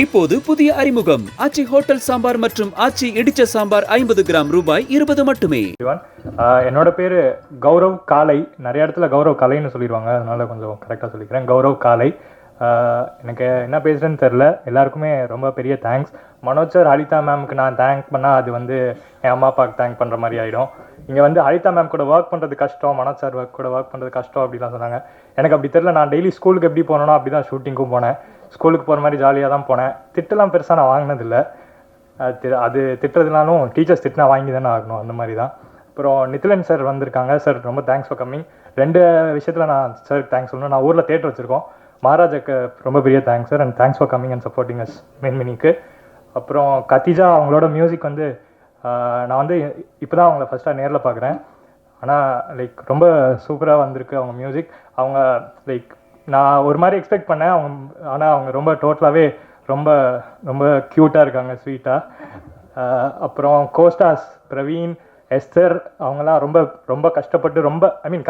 இப்போது புதிய அறிமுகம் ஆச்சி ஹோட்டல் சாம்பார் மற்றும் ஆச்சி இடிச்ச சாம்பார் 50 கிராம் ரூபாய் 20 மட்டுமே. என்னோட பேர் கௌரவ் காலை. நிறைய இடத்துல கௌரவ் கலைன்னு சொல்லிடுவாங்க, அதனால கொஞ்சம் கரெக்டாக சொல்லிக்கிறேன். கௌரவ் காலை. எனக்கு என்ன பேசுகிறேன்னு தெரில. எல்லாருக்குமே ரொம்ப பெரிய தேங்க்ஸ். மனோஜ் சார், ஹரிதா மேம்க்கு நான் தேங்க் பண்ணால் அது என் அம்மா அப்பாவுக்கு தேங்க் பண்ணுற மாதிரி ஆகிடும். இங்கே ஹரிதா மேம் கூட ஒர்க் பண்ணுறது கஷ்டம், மனோஜ் சார் கூட ஒர்க் பண்ணுறது கஷ்டம் அப்படிலாம் சொன்னாங்க. எனக்கு அப்படி தெரில. நான் டெய்லி ஸ்கூலுக்கு எப்படி போனோன்னா அப்படி தான் ஷூட்டிங்கும் போனேன். ஸ்கூலுக்கு போகிற மாதிரி ஜாலியாக தான் போனேன். திட்டெல்லாம் பெருசாக நான் வாங்கினதில்லை. அது திட்டுறதுனாலும் டீச்சர்ஸ் திட்டினா வாங்கி தானே ஆகணும், அந்த மாதிரி தான். அப்புறம் நித்திலன் சார் வந்திருக்காங்க. சார் ரொம்ப தேங்க்ஸ் ஃபார் கம்மிங். 2 விஷயத்தில் நான் சாருக்கு தேங்க்ஸ் சொல்லணும். நான் ஊரில் தேட்டர் வச்சுருக்கோம். மகாராஜாக்கு ரொம்ப பெரிய thanks sir, and thanks for coming and supporting us மினிக்கு. அப்புறம் கத்திஜா, அவங்களோட மியூசிக் நான் இப்போ தான் அவங்கள ஃபஸ்ட்டாக நேரில் பார்க்குறேன். ஆனால் ரொம்ப சூப்பராக வந்திருக்கு அவங்க மியூசிக். அவங்க நான் ஒரு மாதிரி எக்ஸ்பெக்ட் பண்ணேன் ஆனால் அவங்க ரொம்ப டோட்டலாகவே ரொம்ப ரொம்ப க்யூட்டாக இருக்காங்க, ஸ்வீட்டாக. அப்புறம் கோஸ்டாஸ் பிரவீன், எஸ்தர், அவங்களாம் ரொம்ப ரொம்ப கஷ்டப்பட்டு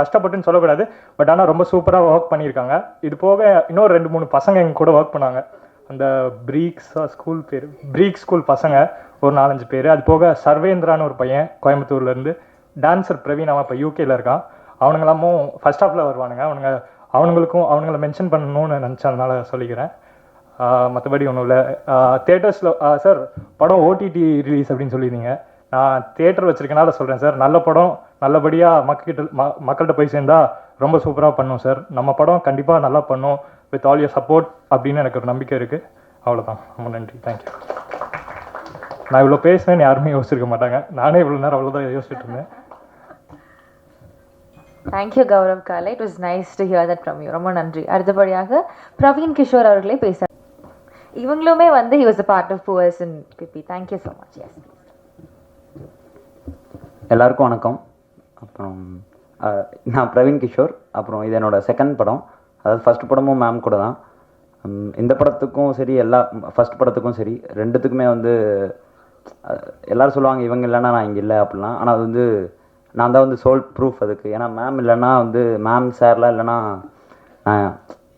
கஷ்டப்பட்டுன்னு சொல்லக்கூடாது, பட் ஆனால் ரொம்ப சூப்பராக ஒர்க் பண்ணியிருக்காங்க. இது போக இன்னொரு 2-3 பசங்க எங்க கூட ஒர்க் பண்ணாங்க. அந்த பிரீக் ஸ்கூல் பசங்க ஒரு 4-5 பேர். அது போக சர்வேந்திரான்னு ஒரு பையன் கோயம்புத்தூர்லேருந்து, டான்ஸர் பிரவீன், அவன் இப்போ யூகேல இருக்கான். அவனுங்களாமும் ஃபர்ஸ்ட் ஹாஃபில் வருவானுங்க. அவனுங்களை மென்ஷன் பண்ணணும்னு நினச்சதுனால சொல்லிக்கிறேன். மற்றபடி ஒன்றும் இல்லை. தேட்டர்ஸில் சார் படம் ஓடிடி ரிலீஸ் அப்படின்னு சொல்லியிருந்தீங்க. நான் தேட்டர் வச்சுருக்கனால சொல்கிறேன் சார், நல்ல படம் நல்லபடியாக மக்கள்கிட்ட போய் சேர்ந்தால் ரொம்ப சூப்பராக பண்ணும் சார். நம்ம படம் கண்டிப்பாக நல்லா பண்ணும் வித் ஆல் யூர் சப்போர்ட் அப்படின்னு எனக்கு ஒரு நம்பிக்கை இருக்குது. அவ்வளோதான். ரொம்ப நன்றி, தேங்க்யூ. நான் இவ்வளோ பேசுனேன்னு யாருமே யோசிச்சிருக்க மாட்டாங்க. நானே இவ்வளோ நேரம் அவ்வளோதான் யோசிச்சுட்டு இருந்தேன். Thank you Gaurav Kala. It was nice to hear that from you. ரொம்ப நன்றி. அடுத்தபடியாக பிரவீன் கிஷோர் அவர்களே பேச. இவங்களுமே he was a part of Poors and PP. Thank you so much. Yes. எல்லாருக்கும் வணக்கம். அப்புறம் நான் பிரவீன் கிஷோர். அப்புறம் இது என்னோட செகண்ட் படம். அதாவது ஃபர்ஸ்ட் படமும் மேம் கூட தான். இந்த படத்துக்கும் சரி, ஃபர்ஸ்ட் படத்துக்கும் சரி, ரெண்டுத்துக்குமே எல்லோரும் சொல்லுவாங்க இவங்க இல்லைன்னா நான் இங்கே இல்லை அப்படிலாம். ஆனால் அது நான் தான் சோல் ப்ரூஃப் அதுக்கு. ஏன்னா மேம் இல்லைன்னா மேம் சார்லாம் இல்லைன்னா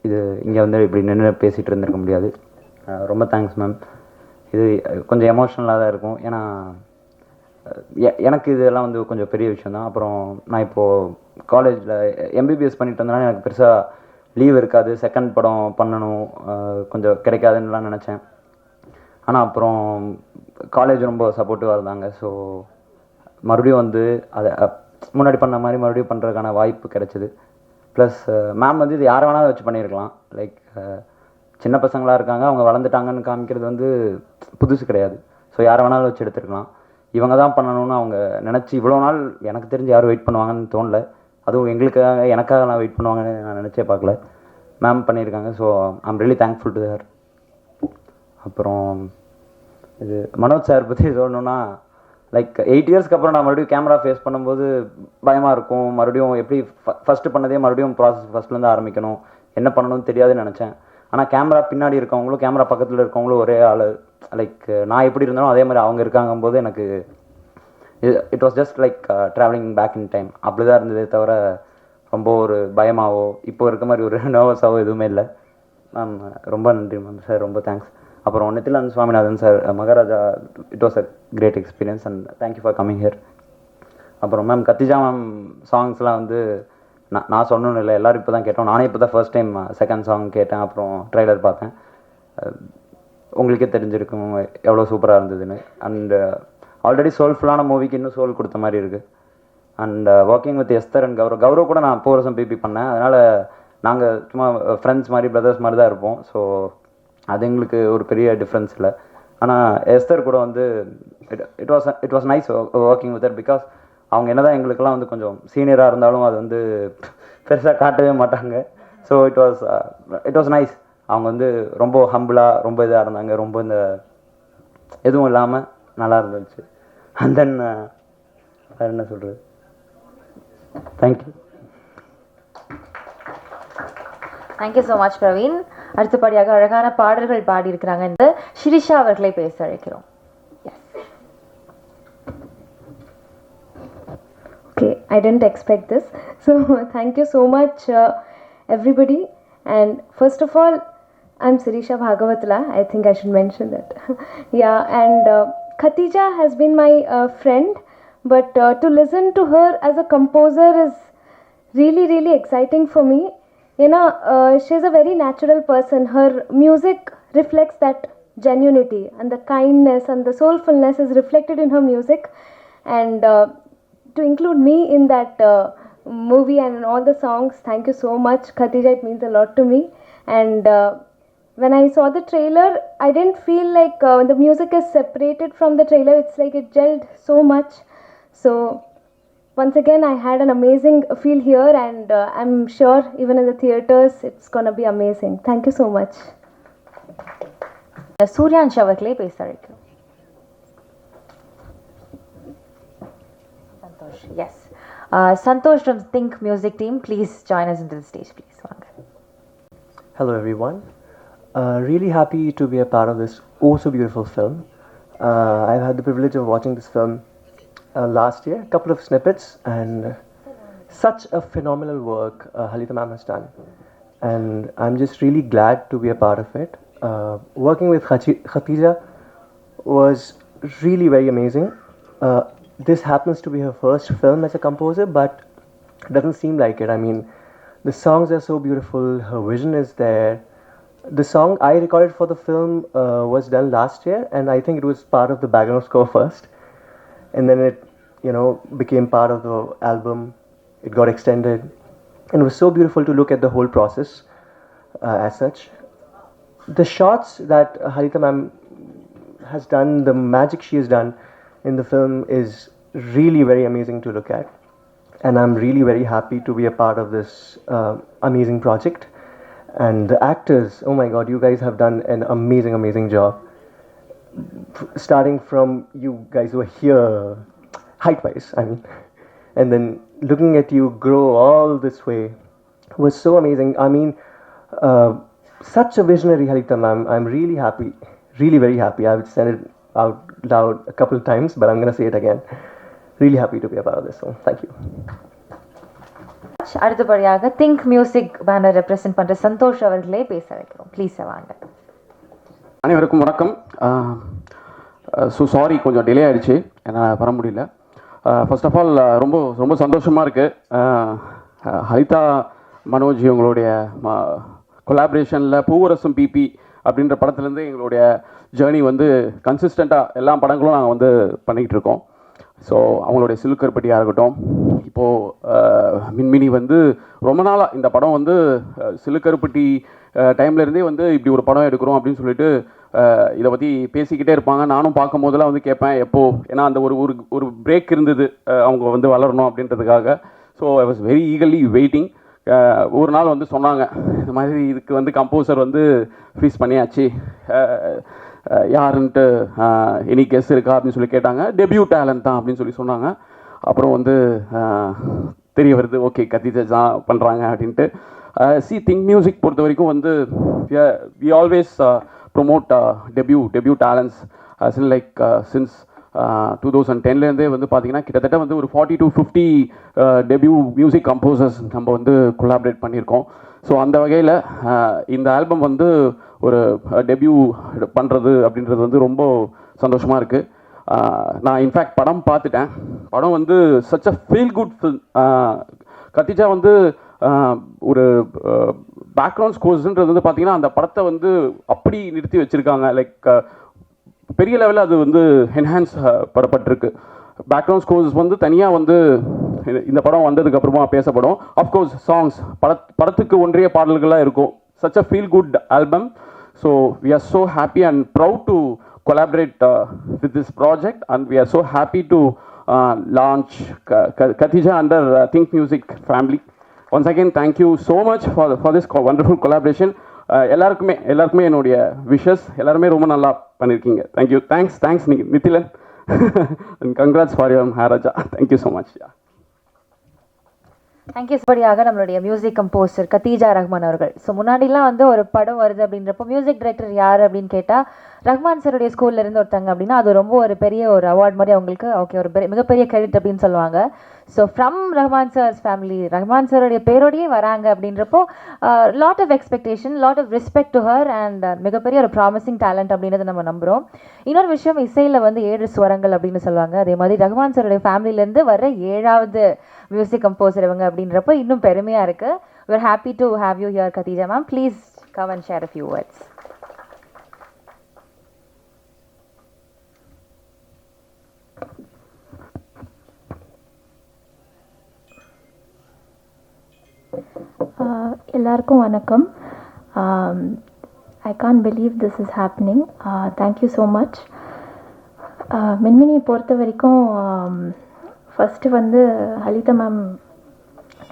இது இங்கே இப்படி நின்று பேசிகிட்டு இருந்திருக்க முடியாது. ரொம்ப தேங்க்ஸ் மேம். இது கொஞ்சம் எமோஷ்னலாக தான் இருக்கும். ஏன்னா எனக்கு இதெல்லாம் கொஞ்சம் பெரிய விஷயம் தான். அப்புறம் நான் இப்போது காலேஜில் எம்பிபிஎஸ் பண்ணிட்டு இருந்தேன்னா எனக்கு பெருசாக லீவ் இருக்காது. செகண்ட் படம் பண்ணணும் கொஞ்சம் கிடைக்காதுன்னுலாம் நினச்சேன். ஆனால் அப்புறம் காலேஜ் ரொம்ப சப்போர்ட்டிவாக இருந்தாங்க. ஸோ மறுபடியும் அதை முன்னாடி பண்ண மாதிரி மறுபடியும் பண்ணுறதுக்கான வாய்ப்பு கிடைச்சிது. ப்ளஸ் மேம் இது யாரை வேணாலும் வச்சு பண்ணியிருக்கலாம். சின்ன பசங்களாக இருக்காங்க, அவங்க வளர்ந்துட்டாங்கன்னு காமிக்கிறது புதுசு கிடையாது. ஸோ யாரை வேணாலும் வச்சு எடுத்துருக்கலாம். இவங்க தான் பண்ணணும்னு அவங்க நினச்சி இவ்வளோ நாள் எனக்கு தெரிஞ்சு யாரும் வெயிட் பண்ணுவாங்கன்னு தோணலை. அதுவும் எனக்காக நான் வெயிட் பண்ணுவாங்கன்னு நான் நினச்சே பார்க்கல. மேம் பண்ணியிருக்காங்க. So I'm really thankful to her. அப்புறம் இது மனோஜ் சார் பற்றி சொல்லணுன்னா 8 இயர்ஸ்க்கு அப்புறம் நான் மறுபடியும் கேமரா ஃபேஸ் பண்ணும்போது பயமாக இருக்கும். மறுபடியும் எப்படி ஃபஸ்ட்டு பண்ணதே மறுபடியும் ப்ராசஸ் ஃபஸ்ட்லேருந்து ஆரம்பிக்கணும், என்ன பண்ணணும்னு தெரியாதுன்னு நினச்சேன். ஆனால் கேமரா பின்னாடி இருக்கவங்களும் கேமரா பக்கத்தில் இருக்கவங்களும் ஒரே ஆள். நான் எப்படி இருந்தாலும் அதே மாதிரி அவங்க இருக்காங்கும்போது எனக்கு it was just travelling back in time. அப்படி தான் இருந்ததே தவிர ரொம்ப ஒரு பயமாவோ இப்போ இருக்க மாதிரி ஒரு நர்வஸாவோ எதுவுமே இல்லை. மேம் ரொம்ப நன்றி மேம். சார் ரொம்ப தேங்க்ஸ். அப்புறம் Nithilan Swaminathan sir, Maharaja, it was a great experience and thank you for coming here. அப்புறம் மேம் கத்திஜா மேம் சாங்ஸ்லாம் நான் சொன்னோன்னு இல்லை, எல்லோரும் இப்போ தான் கேட்டோம். நானே இப்போ தான் ஃபர்ஸ்ட் டைம் செகண்ட் சாங் கேட்டேன். அப்புறம் ட்ரைலர் பார்த்தேன். உங்களுக்கே தெரிஞ்சிருக்கும் எவ்வளோ சூப்பராக இருந்ததுன்னு. அண்டு ஆல்ரெடி சோல்ஃபுல்லான மூவிக்கு இன்னும் சோல் கொடுத்த மாதிரி இருக்குது. And working with Esther and Gaurav கூட நான் 4 வருஷம் பிபி பண்ணேன். அதனால் நாங்கள் சும்மா ஃப்ரெண்ட்ஸ் மாதிரி பிரதர்ஸ் மாதிரி தான் இருப்போம். ஸோ அது எங்களுக்கு ஒரு பெரிய டிஃப்ரென்ஸ் இல்லை. ஆனால் எஸ்தர் கூட it was nice working with her. Because அவங்க என்ன தான் எங்களுக்கெல்லாம் கொஞ்சம் சீனியராக இருந்தாலும் அது பெருசாக காட்டவே மாட்டாங்க. So it was nice. அவங்க ரொம்ப ஹம்பிளாக ரொம்ப இதாக இருந்தாங்க. ரொம்ப இந்த எதுவும் இல்லாமல் நல்லா இருந்துச்சு. அண்ட் தென் வேறு என்ன சொல்கிறது, thank you. Thank you so much Praveen. அடுத்தபடியாக அழகான பாடல்கள் பாடியிருக்கிறாங்க என்று ஷிரிஷா அவர்களை பேச அழைக்கிறோம். Okay, I didn't expect this. So thank you so much everybody. And first of all, I'm Sirisha Bhagavatula. I think I should mention that. Yeah, and Khatija has been my friend, but to listen to her as a composer is really, really exciting for me. You know, she's a very natural person. Her music reflects that genuinity, and the kindness and the soulfulness is reflected in her music. And to include me in that movie and in all the songs, thank you so much, Khatija. It means a lot to me. And when I saw the trailer, I didn't feel like the music is separated from the trailer. It's like it gelled so much. So once again, I had an amazing feel here, and I'm sure even in the theaters, it's gonna be amazing. Thank you so much. Suryansh அவர்களே பேச அழைக்கிறோம். Santosh, yes. Santosh from Think Music team, please join us into the stage, please. வாங்க. Hello everyone. Really happy to be a part of this oh so beautiful film. I've had the privilege of watching this film last year, a couple of snippets, and such a phenomenal work Halita ma'am has done. And I'm just really glad to be a part of it. Working with Khatija was really very amazing. This happens to be her first film as a composer, but it doesn't seem like it. I mean, the songs are so beautiful, her vision is there. The song I recorded for the film was done last year, and I think it was part of the background score first. And then it, became part of the album. It got extended. And it was so beautiful to look at the whole process as such. The shots that Halita ma'am has done, the magic she has done in the film is really very amazing to look at. And I'm really very happy to be a part of this amazing project. And the actors, oh my god, you guys have done an amazing job. Starting from you guys who are here, height-wise, I mean, and then looking at you grow all this way was so amazing. I mean, such a visionary Halita ma'am. I'm really happy, really very happy. I've said it out loud a couple of times, but I'm going to say it again. Really happy to be a part of this film. Thank you. அடுத்தபடியாக think music banner represent பண்ற சந்தோஷ் அவர்களே பேச வைக்கிறோம். Please வாங்க. அனைவருக்கும் வணக்கம். Sorry கொஞ்சம் delay ஆகிடுச்சு, என்னால் வர முடியல. ஃபர்ஸ்ட் ஆஃப் ஆல் ரொம்ப ரொம்ப சந்தோஷமாக இருக்குது. ஹரிதா மனோஜ் இவங்களுடைய கொலாபரேஷனில் பூவரசும் பிபி அப்படின்ற படத்துலேருந்து எங்களுடைய ஜேர்னி வந்து கன்சிஸ்டண்ட்டாக எல்லா படங்களும் நாங்கள் வந்து பண்ணிக்கிட்டு இருக்கோம். ஸோ அவங்களுடைய சிலுக்கருப்பட்டியாக இருக்கட்டும், இப்போது மின்மினி வந்து ரொம்ப நாளாக இந்த படம் வந்து சிலுக்கருப்பட்டி டைம்லேருந்தே வந்து இப்படி ஒரு படம் எடுக்கிறோம் அப்படின்னு சொல்லிட்டு இதை பற்றி பேசிக்கிட்டே இருப்பாங்க. நானும் பார்க்கும் போதெல்லாம் வந்து கேட்பேன் எப்போது, ஏன்னா அந்த ஒரு ஒரு பிரேக் இருந்தது அவங்க வந்து வளரணும் அப்படின்றதுக்காக. So I was very eagerly waiting. ஒரு நாள் வந்து சொன்னாங்க, இந்த மாதிரி இதுக்கு வந்து கம்போசர் வந்து ஃப்ரீஸ் பண்ணியாச்சு, யாருன்ட்டு எனி கெஸ் இருக்கா அப்படின்னு சொல்லி கேட்டாங்க. டெபியூ டேலண்ட் தான் அப்படின்னு சொல்லி சொன்னாங்க. அப்புறம் வந்து தெரிய வருது, ஓகே கத்திஜா தான் பண்ணுறாங்க அப்படின்ட்டு. திங்க் மியூசிக் பொறுத்த வரைக்கும் வந்து we always promote debut talents like since 2010லேருந்தே வந்து பார்த்திங்கன்னா கிட்டத்தட்ட வந்து ஒரு 40 to 50 டெபியூ மியூசிக் கம்போசர்ஸ் நம்ம வந்து கொலாபரேட் பண்ணியிருக்கோம். ஸோ அந்த வகையில் இந்த ஆல்பம் வந்து ஒரு டெபியூ பண்ணுறது அப்படின்றது வந்து ரொம்ப சந்தோஷமாக இருக்குது. நான் இன்ஃபேக்ட் படம் பார்த்துட்டேன். படம் வந்து such a feel good film. Khadija வந்து ஒரு பேக்ரவுண்ட் ஸ்கோர்ஸ்ன்றது வந்து பார்த்திங்கன்னா அந்த படத்தை வந்து அப்படி நிறுத்தி வச்சுருக்காங்க. லைக் பெரிய லெவலில் அது வந்து என்ஹான்ஸ் படப்பட்டிருக்கு. பேக்ரவுண்ட் ஸ்கோர்ஸ் வந்து தனியாக வந்து இந்த படம் வந்ததுக்கப்புறமா பேசப்படும். அஃப்கோர்ஸ் சாங்ஸ் படத்துக்கு ஒன்றிய பாடல்களாக இருக்கும். Such a feel good album. So we are so happy and proud to collaborate with this project, and we are so happy to launch Khatija under Think Music family. Once again, thank you so much for this wonderful collaboration. எல்லாருக்குமே என்னுடைய wishes. எல்லாருமே ரொம்ப நல்லா பண்ணியிருக்கீங்க. Thank you. Thanks Nithilan. and congrats for your Maharaja. Thank you so much. Thank you. படியாக நம்மளுடைய music composer Khadija Rahman அவர்கள். So முன்னாடிலாம் வந்து ஒரு படம் வருது அப்படின்றப்போ மியூசிக் டைரக்டர் யார் அப்படின்னு கேட்டால் ரஹ்மான் சாருடைய ஸ்கூல்லேருந்து ஒருத்தங்க அப்படின்னா அது ரொம்ப ஒரு பெரிய ஒரு அவார்ட் மாதிரி அவங்களுக்கு ஓகே ஒரு மிகப்பெரிய கிரெடிட் அப்படின்னு சொல்லுவாங்க. So from Rahman sir's family, Rahman சாருடைய பேரோடையே வராங்க அப்படின்றப்போ lot of expectation, lot of respect to her and மிகப்பெரிய ஒரு ப்ராமிசிங் டேலண்ட் அப்படின்றத நம்ம நம்புகிறோம். இன்னொரு விஷயம், இசையில் வந்து 7 ஸ்வரங்கள் அப்படின்னு சொல்லுவாங்க. அதே மாதிரி ரஹ்மான் சாருடைய ஃபேமிலியிலேருந்து வர 7வது மியூசிக் கம்போசர் இவங்க அப்படின்றப்போ இன்னும் பெருமையாக இருக்குது. we're happy to have you here, Khadija ma'am. Please come and share a few words. எல்லாருக்கும் வணக்கம். I can't believe this is happening. Thank you so much. மின்மினி பொறுத்த வரைக்கும் ஃபஸ்ட்டு வந்து ஹலிதா மேம்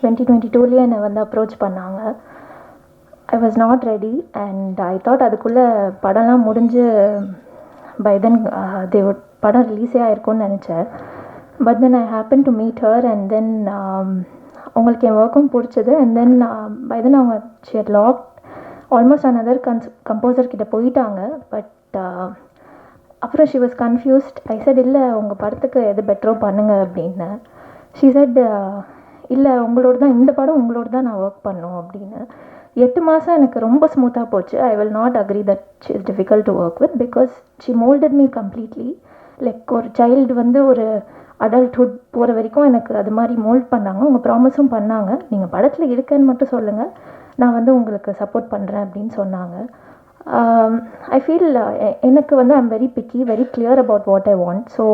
2022 என்னை வந்து அப்ரோச் பண்ணாங்க. I was not ready and I thought அதுக்குள்ளே படம்லாம் முடிஞ்சு பை தென் படம் ரிலீஸே ஆகிருக்கும்னு நினச்சேன். But then I happen to meet her and then அவங்களுக்கு என் ஒர்க்கும் பிடிச்சது. அண்ட் தென் பை தென் அவங்க sheer lock almost another composer கிட்ட போயிட்டாங்க. பட் அப்புறம் she was confused. I said இல்லை உங்கள் படத்துக்கு எது பெட்டரோ பண்ணுங்க அப்படின்னு. ஷி செட் இல்லை உங்களோட தான், இந்த படம் உங்களோட தான் நான் ஒர்க் பண்ணோம் அப்படின்னு. 8 மாதம் எனக்கு ரொம்ப ஸ்மூத்தாக போச்சு. I will not agree that she is difficult to work with because she moulded me completely. Like ஒரு சைல்டு வந்து ஒரு அடல்ட்ஹுட் போகிற வரைக்கும் எனக்கு அது மாதிரி மோல்ட் பண்ணாங்க. அவங்க ப்ராமிஸும் பண்ணாங்க, நீங்கள் படத்தில் இருக்கேன்னு மட்டும் சொல்லுங்கள், நான் வந்து உங்களுக்கு சப்போர்ட் பண்ணுறேன் அப்படின்னு சொன்னாங்க. ஐ ஃபீல் எனக்கு வந்து I'm very piggy, very clear about what I want. So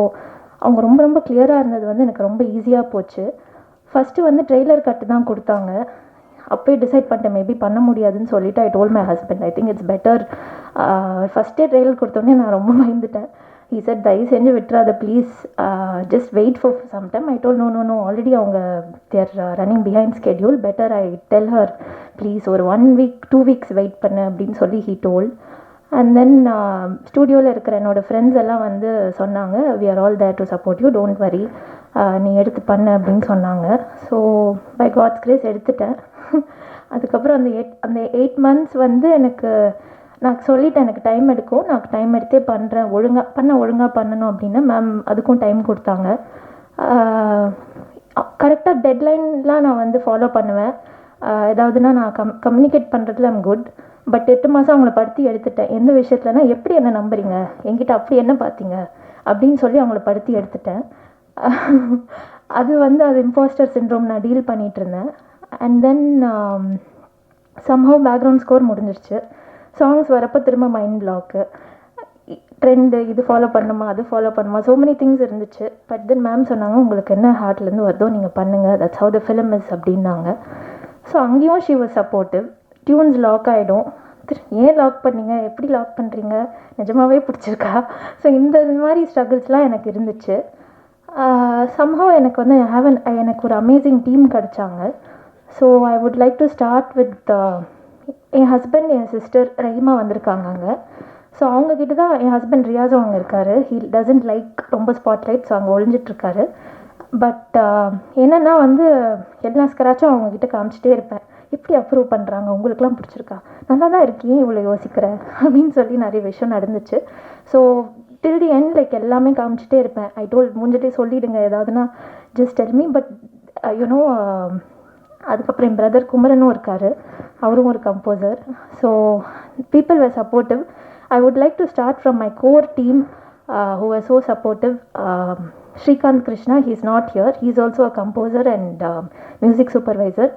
அவங்க ரொம்ப ரொம்ப கிளியராக இருந்தது வந்து எனக்கு ரொம்ப ஈஸியாக போச்சு. ஃபஸ்ட்டு வந்து ட்ரெய்லர் கட்டு தான் கொடுத்தாங்க. அப்போயே டிசைட் பண்ணிட்டேன் மேபி பண்ண முடியாதுன்னு சொல்லிவிட்டு I told my husband I think it's better. ஃபஸ்ட்டே ட்ரெய்லர் கொடுத்தோன்னே நான் ரொம்ப பயந்துட்டேன். he said தயவு செஞ்சு விட்டுறாத please, just wait for some time. I told no already அவங்க there running behind schedule, better I tell her please ஒரு 1 week 2 weeks வெயிட் பண்ணு அப்படின்னு சொல்லி ஹீ டோல். அண்ட் தென் ஸ்டூடியோவில் இருக்கிற என்னோடய ஃப்ரெண்ட்ஸ் எல்லாம் வந்து சொன்னாங்க we are all there to support you, don't worry, நீ எடுத்து பண்ணு அப்படின்னு சொன்னாங்க. ஸோ பை காட்ஸ் கிரேஸ் எடுத்துட்டேன். அதுக்கப்புறம் அந்த 8 months வந்து எனக்கு நான் சொல்லிட்டேன் எனக்கு டைம் எடுக்கும், நான் டைம் எடுத்தே பண்ணுறேன், ஒழுங்காக பண்ணணும் அப்படின்னு. மேம் அதுக்கும் டைம் கொடுத்தாங்க. கரெக்டாக டெட்லைன்லாம் நான் வந்து ஃபாலோ பண்ணுவேன். ஏதாவதுன்னா நான் கம்யூனிகேட் பண்ணுறதுல ஐம் குட். பட் 8 மாதம் அவங்கள படுத்தி எடுத்துட்டேன். எந்த விஷயத்துலனா எப்படி என்ன நம்புறீங்க, என்கிட்ட அப்படி என்ன பார்த்தீங்க அப்படின்னு சொல்லி அவங்கள படுத்தி எடுத்துட்டேன். அது வந்து அது இம்போஸ்டர் சிண்ட்ரோம் நான் டீல் பண்ணிகிட்டு இருந்தேன். And then somehow background score முடிஞ்சிருச்சு. சாங்ஸ் வரப்போ திரும்ப மைண்ட் பிளாக்கு, ட்ரெண்டு, இது ஃபாலோ பண்ணுமா அது ஃபாலோ பண்ணுமா, ஸோ மெனி திங்ஸ் இருந்துச்சு. பட் தென் மேம் சொன்னாங்க உங்களுக்கு என்ன ஹார்ட்லேருந்து வருதோ நீங்கள் பண்ணுங்கள், that's how the film is அப்படின்னாங்க. ஸோ அங்கேயும் she was supportive. Tunes lock ஆகிடும், ஏன் லாக் பண்ணீங்க, எப்படி லாக் பண்ணுறீங்க, நிஜமாகவே பிடிச்சிருக்கா. ஸோ இந்த மாதிரி ஸ்ட்ரகிள்ஸ்லாம் எனக்கு இருந்துச்சு. சம்ஹவ் எனக்கு வந்து எனக்கு ஒரு அமேசிங் டீம் கிடச்சாங்க. So I would like to start with என் ஹஸ்பண்ட், என் சிஸ்டர் ரஹிமா வந்திருக்காங்க அங்கே. ஸோ அவங்கக்கிட்ட தான் என் ஹஸ்பண்ட் ரியாஸும் அங்கே இருக்கார். ஹீ டசன்ட் லைக் ரொம்ப ஸ்பாட்லைட், ஸோ அங்கே ஒழிஞ்சிட்ருக்காரு. பட் என்னென்னா வந்து எல்லா ஸ்க்ராச்சும் அவங்கக்கிட்ட காமிச்சிட்டே இருப்பேன், எப்படி அப்ரூவ் பண்ணுறாங்க, உங்களுக்குலாம் பிடிச்சிருக்கா, நல்லா தான் இருக்கே இவ்வளோ யோசிக்கிறேன் அப்படின்னு சொல்லி நிறைய விஷயம் நடந்துச்சு. So till the end like எல்லாமே காமிச்சிட்டே இருப்பேன். ஐ டோல் மூஞ்சிட்டே சொல்லிவிடுங்க ஏதாவதுன்னா just tell me. But you know அதுக்கப்புறம் என் பிரதர் குமரனும் இருக்கார், அவரும் ஒரு composer. So people were supportive. I would like to start from my core team who were so supportive. Srikanth Krishna, he is not here. He is also a composer and music supervisor.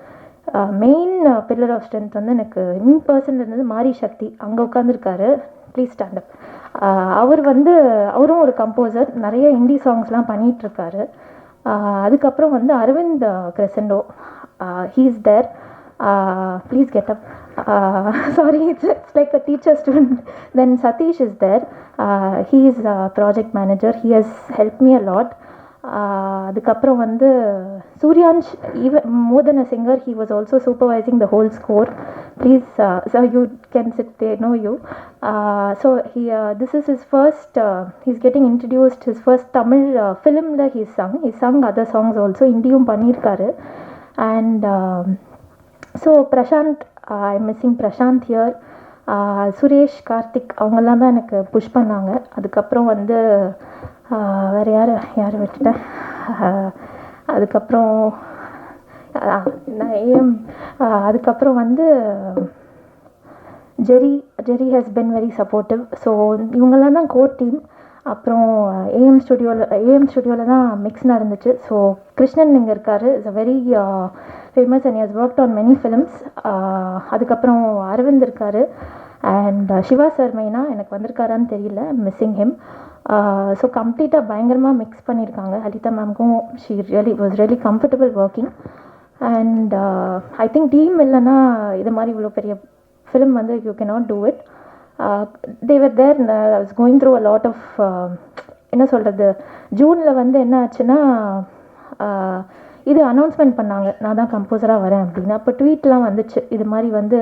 Main pillar of strength வந்து எனக்கு in person இருந்தது மாரி சக்தி, அங்கே உட்காந்துருக்காரு. Please stand up. அவரும் ஒரு composer, நிறைய ஹிந்தி சாங்ஸ்லாம் பண்ணிகிட்ருக்காரு. அதுக்கப்புறம் வந்து Aravind கிரெசண்டோ, he is there. Please get up. Sorry, it's like a teacher student. Then Satish is there. He is a project manager. He has helped me a lot. அதுக்கப்புறம் வந்து Suryansh, even more than a singer, he was also supervising the whole score. Please sir, you can sit there, know you. So this is his first, he's getting introduced, his first Tamil film la he sung other songs also, Indiyum பண்ணிருக்காரு. And so Prashant, I'm missing Prashant here. Suresh, Karthik, அவங்கெல்லாம் தான் எனக்கு push பண்ணாங்க. அதுக்கப்புறம் வந்து வேறு யார் விட்டுட்டேன். அதுக்கப்புறம் நான் ஏஎம் அதுக்கப்புறம் வந்து Jerry has been very supportive. So இவங்கெல்லாம் தான் கோர் டீம். அப்புறம் ஏஎம் ஸ்டுடியோவில் தான் மிக்ஸ் நடந்துச்சு. ஸோ கிருஷ்ணன் இங்கே இருக்கார், is a very famous and has worked on many films. அதுக்கப்புறம் அரவிந்த் இருக்கார் அண்ட் சிவா சார் மெயினாக எனக்கு வந்திருக்காரான்னு தெரியல, மிஸ்ஸிங் ஹிம். ஸோ கம்ப்ளீட்டாக பயங்கரமாக மிக்ஸ் பண்ணியிருக்காங்க. ஹலிதா மேம்க்கும் she was really comfortable working. And I think team இல்லைன்னா இது மாதிரி இவ்வளோ பெரிய ஃபிலிம் வந்து you cannot do it. they were there. I was going through a lot of என்ன சொல்கிறது, ஜூனில் வந்து என்ன ஆச்சுன்னா இது அனௌன்ஸ்மெண்ட் பண்ணாங்க, நான் தான் கம்போசராக வரேன் அப்படின்னு. அப்போ ட்வீட்லாம் வந்துச்சு, இது மாதிரி வந்து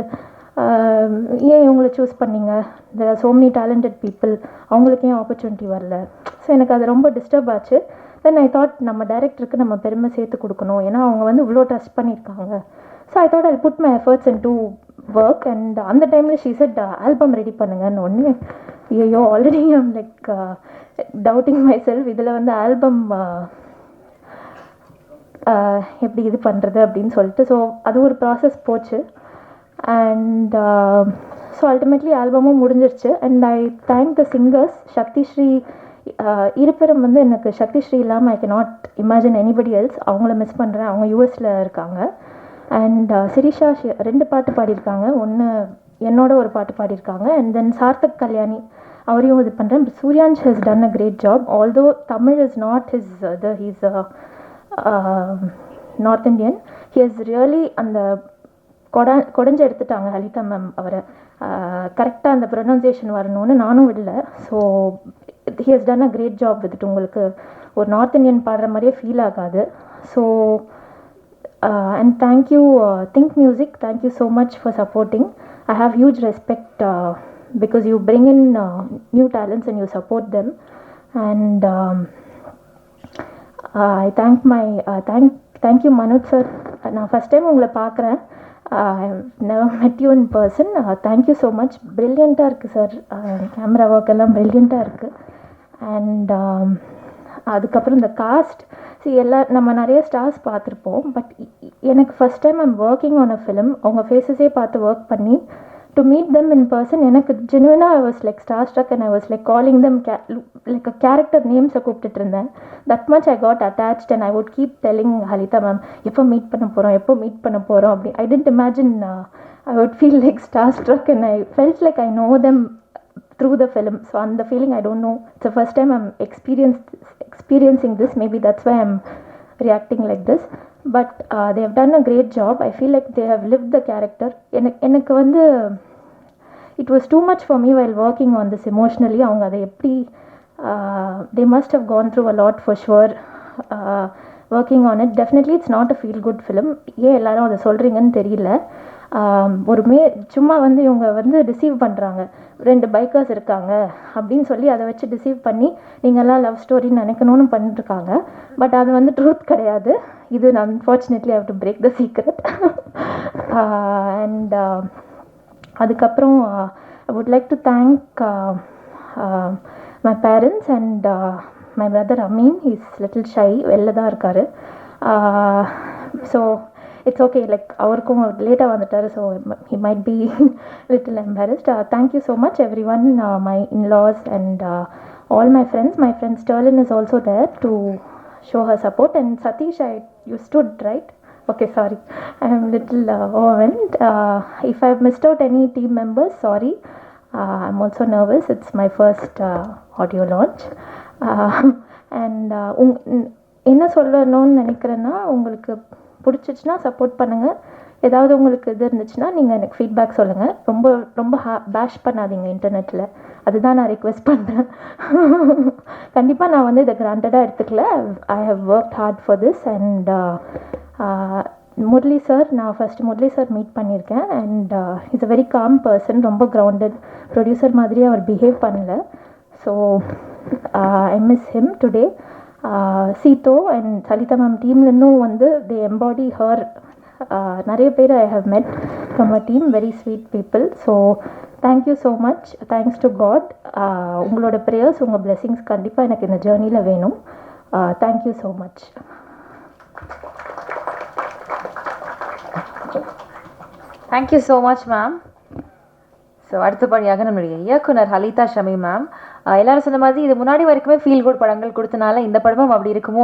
ஏன் இவங்களை சூஸ் பண்ணீங்க, there are so many talented people, அவங்களுக்கு ஏன் ஆப்பர்ச்சுனிட்டி வரல. ஸோ எனக்கு அது ரொம்ப டிஸ்டர்ப் ஆச்சு. தென் ஐ தாட் நம்ம டைரக்டருக்கு நம்ம பெருமை சேர்த்து கொடுக்கணும், ஏன்னா அவங்க வந்து இவ்வளோ ட்ரஸ்ட் பண்ணியிருக்காங்க. So I thought I put my efforts in to work. And அந்த டைமில் ஷீ செட் ஆல்பம் ரெடி பண்ணுங்கன்னு ஒன்று. ஐயோ already I'm like doubting myself, இதில் வந்து ஆல்பம் எப்படி இது பண்ணுறது அப்படின்னு சொல்லிட்டு. ஸோ அது ஒரு ப்ராசஸ் போச்சு. அண்ட் ஸோ அல்டிமேட்லி ஆல்பமும் முடிஞ்சிருச்சு. And I thank the singers. Shakthi Sri இருப்பிடம் வந்து எனக்கு சக்தி ஸ்ரீ இல்லாமல் I can not imagine anybody else. அவங்கள மிஸ் பண்ணுறேன், அவங்க யூஎஸில் இருக்காங்க. அண்ட் சிரிஷா 2 பாட்டு பாடியிருக்காங்க, ஒன்று என்னோட ஒரு பாட்டு பாடியிருக்காங்க. அண்ட் தென் சார்த்தக் கல்யாணி அவரையும் இது பண்ணுறேன். Suryansh has done a great job. Although Tamil is not his he's north Indian. He has really அந்த கொடைஞ்சு எடுத்துட்டாங்க ஹலிதா மேம் அவரை. கரெக்டாக அந்த ப்ரொனவுன்சியேஷன் வரணும்னு நானும் விடல. So he has done a great job with. உங்களுக்கு ஒரு நார்த் இண்டியன் பாடுற மாதிரியே ஃபீல் ஆகாது. So and thank you Think Music, thank you so much for supporting. I have huge respect because you bring in new talents and you support them. And I thank my thank you Manoj sir. நான் first time உங்களை பார்க்குறேன், I have never met you in person. Thank you so much. brilliant-ஆ இருக்குது sir, camera work எல்லாம் brilliant-ஆ இருக்குது. And அதுக்கப்புறம் இந்த cost நம்ம நிறைய ஸ்டார்ஸ் பார்த்துருப்போம். பட் எனக்கு first time I'm working on a film, அவங்க ஃபேஸஸே பார்த்து ஒர்க் பண்ணி to meet them in person, எனக்கு ஜெனுவனாக I was like star struck. And I was like calling them like a character நேம்ஸை கூப்பிட்டுட்டு இருந்தேன். That much I got attached. And I would keep telling Halitha ma'am எப்போ meet பண்ண போகிறோம் அப்படி. I didn't imagine I would feel like star struck. And I felt like I know them through the film. So on the feeling, I don't know, it's the first time I'm experiencing this. Maybe that's why I'm reacting like this. But they have done a great job. I feel like they have lived the character. எனக்கு வந்து it was too much for me while working on this emotionally. அவங்க அதை எப்படி they must have gone through a lot for sure working on it. Definitely it's not a feel good film. ஏன் எல்லாரும் அதை சொல்கிறீங்கன்னு தெரியல. ஒரு சும்மா வந்து இவங்க வந்து டிசீவ் பண்ணுறாங்க, 2 பைக்கர்ஸ் இருக்காங்க அப்படின்னு சொல்லி அதை வச்சு டிசீவ் பண்ணி நீங்கள்லாம் லவ் ஸ்டோரின்னு நினைக்கணும்னு பண்ணிட்டுருக்காங்க. பட் அது வந்து ட்ரூத் கிடையாது. இது unfortunately how to break the secret. And அதுக்கப்புறம் I would like to thank my parents and my brother Ameen. He's little shy, வெளில தான் இருக்கார். So it's okay, like avarkum late vanduttaru, so he might be little embarrassed. Thank you so much everyone, my in-laws and all my friends. My friend Sterling is also there to show her support. And Satish, you stood right. Okay, sorry, I am little overwhelmed. If I have missed out any team members, sorry. I'm also nervous. It's my first audio launch. And என்ன சொல்லணும்னு நினைக்கிறேன்னா, உங்களுக்கு பிடிச்சிச்சுன்னா support பண்ணுங்கள். ஏதாவது உங்களுக்கு இது இருந்துச்சுன்னா நீங்கள் எனக்கு ஃபீட்பேக் சொல்லுங்கள். ரொம்ப பேஷ் பண்ணாதீங்க இன்டர்நெட்டில், அதுதான் நான் ரிக்வெஸ்ட் பண்ணுறேன். கண்டிப்பாக நான் வந்து இதை கிராண்டடாக எடுத்துக்கல. I have work hard for this. And Murali sir, நான் ஃபஸ்ட்டு முரளி சார் மீட் பண்ணியிருக்கேன். And is a very calm person, ரொம்ப கிரவுண்டட். ப்ரொடியூசர் மாதிரியே அவர் பிஹேவ் பண்ணல. So I miss him today. சீதோ அண்ட் சலிதா மேம் டீம்லேருந்தும் வந்து தே எம்பாடி ஹர். நிறைய பேர் I have met from a team, very sweet people. So thank you so much. Thanks to god. உங்களோட ப்ரேயர்ஸ், உங்கள் பிளெஸிங்ஸ் கண்டிப்பாக எனக்கு இந்த ஜேர்னியில் வேணும். Thank you so much. Thank you so much ma'am. So அடுத்தபடியாக நம்மளுடைய இயக்குனர் ஹலிதா ஷமி மேம். எல்லாரும் சொன்ன மாதிரி இது முன்னாடி வரைக்குமே ஃபீல் குட் படங்கள் கொடுத்தனால இந்த படமும் அப்படி இருக்குமோ